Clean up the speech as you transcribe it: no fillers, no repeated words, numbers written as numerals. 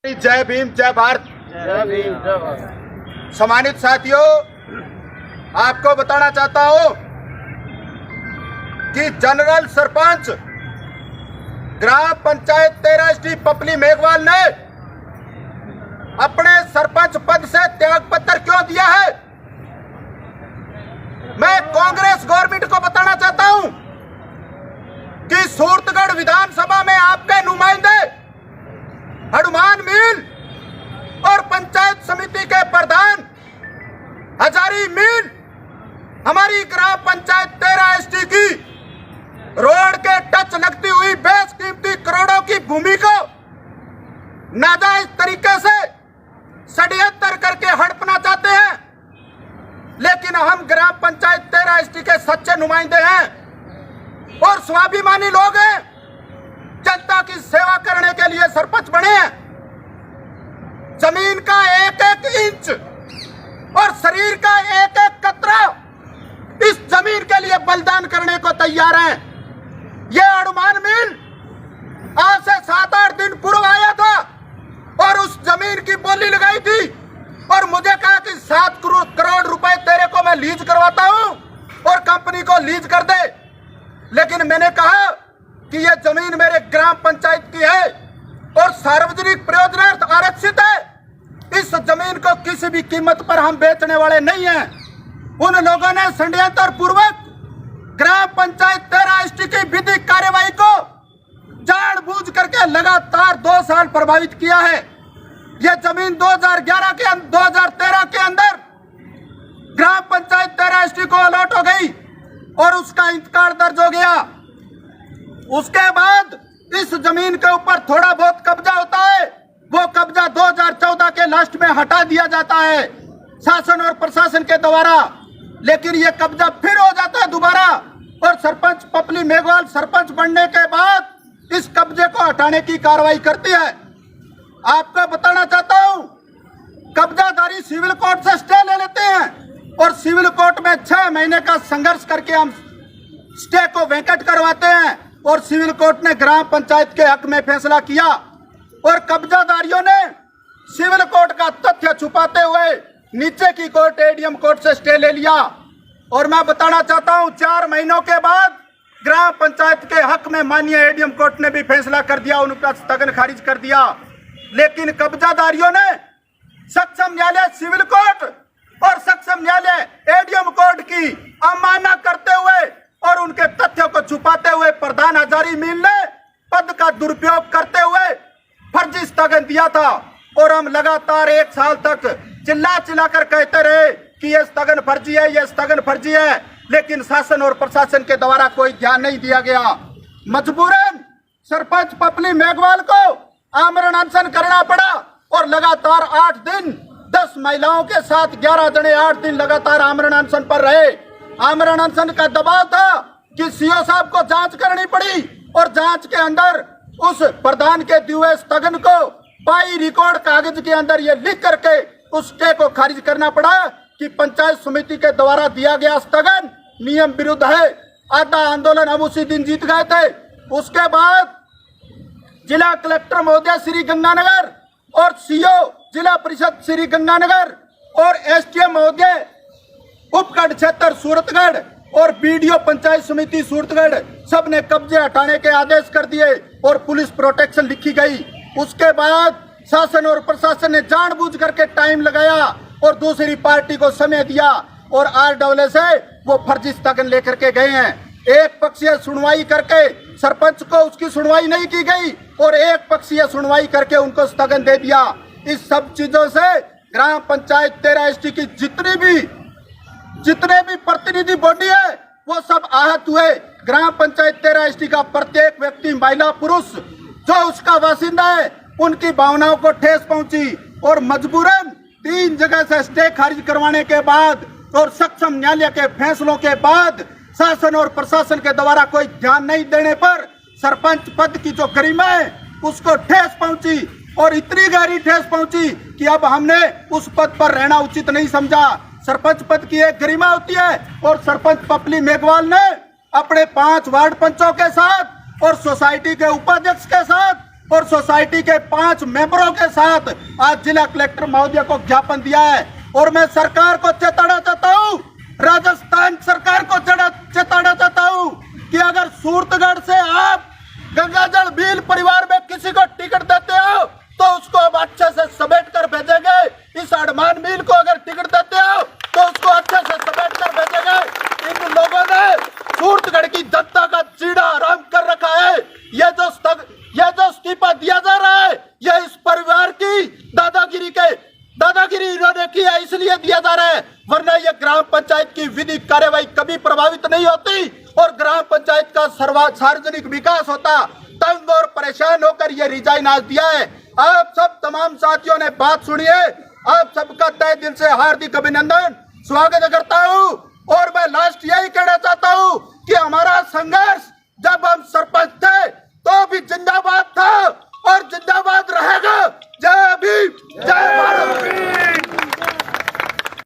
जय भीम जय भारत। जय भीम जय भारत। सम्मानित साथियों, आपको बताना चाहता हूं कि जनरल सरपंच ग्राम पंचायत 13 पपली मेघवाल ने अपने सरपंच पद से त्याग पत्र क्यों दिया है। मैं कांग्रेस गवर्नमेंट को बताना चाहता हूं कि सूरतगढ़ विधानसभा में आपके नुमाइंदे हनुमान मील और पंचायत समिति के प्रधान हजारी मील हमारी ग्राम पंचायत 13 की रोड के टच लगती हुई बेशकीमती करोड़ों की भूमि को नाजायज तरीके से षड्यंत्र करके हड़पना चाहते हैं। लेकिन हम ग्राम पंचायत 13 के सच्चे नुमाइंदे हैं और स्वाभिमानी लोग हैं। जनता की सेवा करने के लिए सरपंच बने हैं। जमीन का एक एक इंच और शरीर का एक एक कतरा इस जमीन के लिए बलिदान करने को तैयार हैं। ये हनुमान मील आज से 7-8 दिन पूर्व आया था और उस जमीन की बोली लगाई थी और मुझे कहा कि 7 करोड़ रुपए तेरे को मैं लीज करवाता हूं और कंपनी को लीज कर दे। लेकिन मैंने कहा कि यह जमीन मेरे ग्राम पंचायत की है और सार्वजनिक प्रयोजनार्थ आरक्षित है। इस जमीन को किसी भी कीमत पर हम बेचने वाले नहीं हैं। उन लोगों ने षड्यंत्र पूर्वक ग्राम पंचायत 13 की विधिक कार्यवाही को जानबूझ करके लगातार 2 साल प्रभावित किया है। यह जमीन 2013 के अंदर ग्राम पंचायत 13 को अलॉट हो गई और उसका इंतकाल दर्ज हो गया। उसके बाद इस जमीन के ऊपर थोड़ा बहुत कब्जा होता है, वो कब्जा 2014 के लास्ट में हटा दिया जाता है शासन और प्रशासन के द्वारा। लेकिन ये कब्जा फिर हो जाता है दोबारा और सरपंच पपली मेघवाल सरपंच बनने के बाद इस कब्जे को हटाने की कार्रवाई करती है। आपको बताना चाहता हूं, कब्जाधारी सिविल कोर्ट से स्टे ले लेते हैं और सिविल कोर्ट में 6 महीने का संघर्ष करके हम स्टे को वैकेट करवाते हैं और सिविल कोर्ट ने ग्राम पंचायत के हक में फैसला किया और कब्जाधारियों ने सिविल कोर्ट का तथ्य छुपाते हुए नीचे की कोर्ट एडीएम कोर्ट से स्टे ले लिया। और मैं बताना चाहता हूं 4 महीनों के बाद ग्राम पंचायत के हक में माननीय एडीएम कोर्ट ने भी फैसला कर दिया, उनका स्थगन खारिज कर दिया। लेकिन कब्जाधारियों ने सक्षम न्यायालय सिविल कोर्ट और सक्षम न्यायालय एडीएम कोर्ट की अवमानना करते हुए और उनके तथ्यों को छुपाते हुए प्रधान हजारी मील ने पद का दुरुपयोग करते हुए फर्जी स्थगन दिया था और हम लगातार 1 साल तक चिल्ला कर कहते रहे कि यह स्थगन फर्जी है, यह स्थगन फर्जी है। लेकिन शासन और प्रशासन के द्वारा कोई ध्यान नहीं दिया गया। मजबूरन सरपंच पपली मेघवाल को आमरण अनशन करना पड़ा और लगातार 8 दिन 10 महिलाओं के साथ 11 जने 8 दिन लगातार आमरण अनशन पर रहे। आमरण अनशन का दबाव था कि सीओ साहब को जांच करनी पड़ी और जांच के अंदर उस प्रधान के दिए स्थगन को पाई रिकॉर्ड कागज के अंदर ये लिख करके उस स्टे को खारिज करना पड़ा कि पंचायत समिति के द्वारा दिया गया स्थगन नियम विरुद्ध है। आधा आंदोलन हम उसी दिन जीत गए थे। उसके बाद जिला कलेक्टर महोदय श्री गंगानगर और सीओ जिला परिषद श्री गंगानगर और एसडीएम महोदय उपखंड क्षेत्र सूरतगढ़ और बीडीओ पंचायत समिति सूरतगढ़ सब ने कब्जे हटाने के आदेश कर दिए और पुलिस प्रोटेक्शन लिखी गई। उसके बाद शासन और प्रशासन ने जानबूझ करके टाइम लगाया और दूसरी पार्टी को समय दिया और आरडब्ल्यू से वो फर्जी स्थगन लेकर के गए हैं। एक पक्षीय सुनवाई करके सरपंच को उसकी सुनवाई नहीं की गई और एक पक्षीय सुनवाई करके उनको स्थगन दे दिया। इस सब चीजों से ग्राम पंचायत 13 की जितने भी प्रतिनिधि बॉडी है वो सब आहत हुए। ग्राम पंचायत 13 का प्रत्येक व्यक्ति महिला पुरुष जो उसका बासिंदा है उनकी भावनाओं को ठेस पहुंची और मजबूरन 3 जगह से स्टे खारिज करवाने के बाद और सक्षम न्यायालय के फैसलों के बाद शासन और प्रशासन के द्वारा कोई ध्यान नहीं देने पर सरपंच पद की जो गरिमा है उसको ठेस पहुंची और इतनी गहरी ठेस पहुंची कि अब हमने उस पद पर रहना उचित नहीं समझा। सरपंच पद की एक गरिमा होती है और सरपंच पपली मेघवाल ने अपने 5 वार्ड पंचों के साथ और सोसाइटी के उपाध्यक्ष के साथ और सोसाइटी के 5 मेंबरों के साथ आज जिला कलेक्टर महोदय को ज्ञापन दिया है। और मैं सरकार को चेताना चाहता हूँ, राजस्थान सरकार को चेताना चाहता हूँ कि अगर सूरतगढ़ से आप गंगाजल भील परिवार में किसी को टिकट देते हो तो उसको अब अच्छे से समेट कर भेजेंगे। इस अडमान मील को अगर टिकट देते हो तो उसको अच्छे से समेट कर भेजेंगे। इन लोगों ने सूरतगढ़ की जनता का चीड़ा आराम कर रखा है। ये जो इस्तीफा दिया जा रहा है, ये इस परिवार की दादागिरी इन्होंने की है, इसलिए दिया जा रहा है, वरना ये ग्राम पंचायत की विधिक कार्यवाही कभी प्रभावित नहीं होती और ग्राम पंचायत का सार्वजनिक विकास होता। तंग और परेशान होकर ये रिजाइन आज दिया है। आप सब तमाम साथियों ने बात सुनी है, आप सबका तहे दिल से हार्दिक अभिनंदन, स्वागत करता हूँ। और मैं लास्ट यही कहना चाहता हूँ कि हमारा संघर्ष जब हम सरपंच थे तो भी जिंदाबाद था और जिंदाबाद रहेगा। जय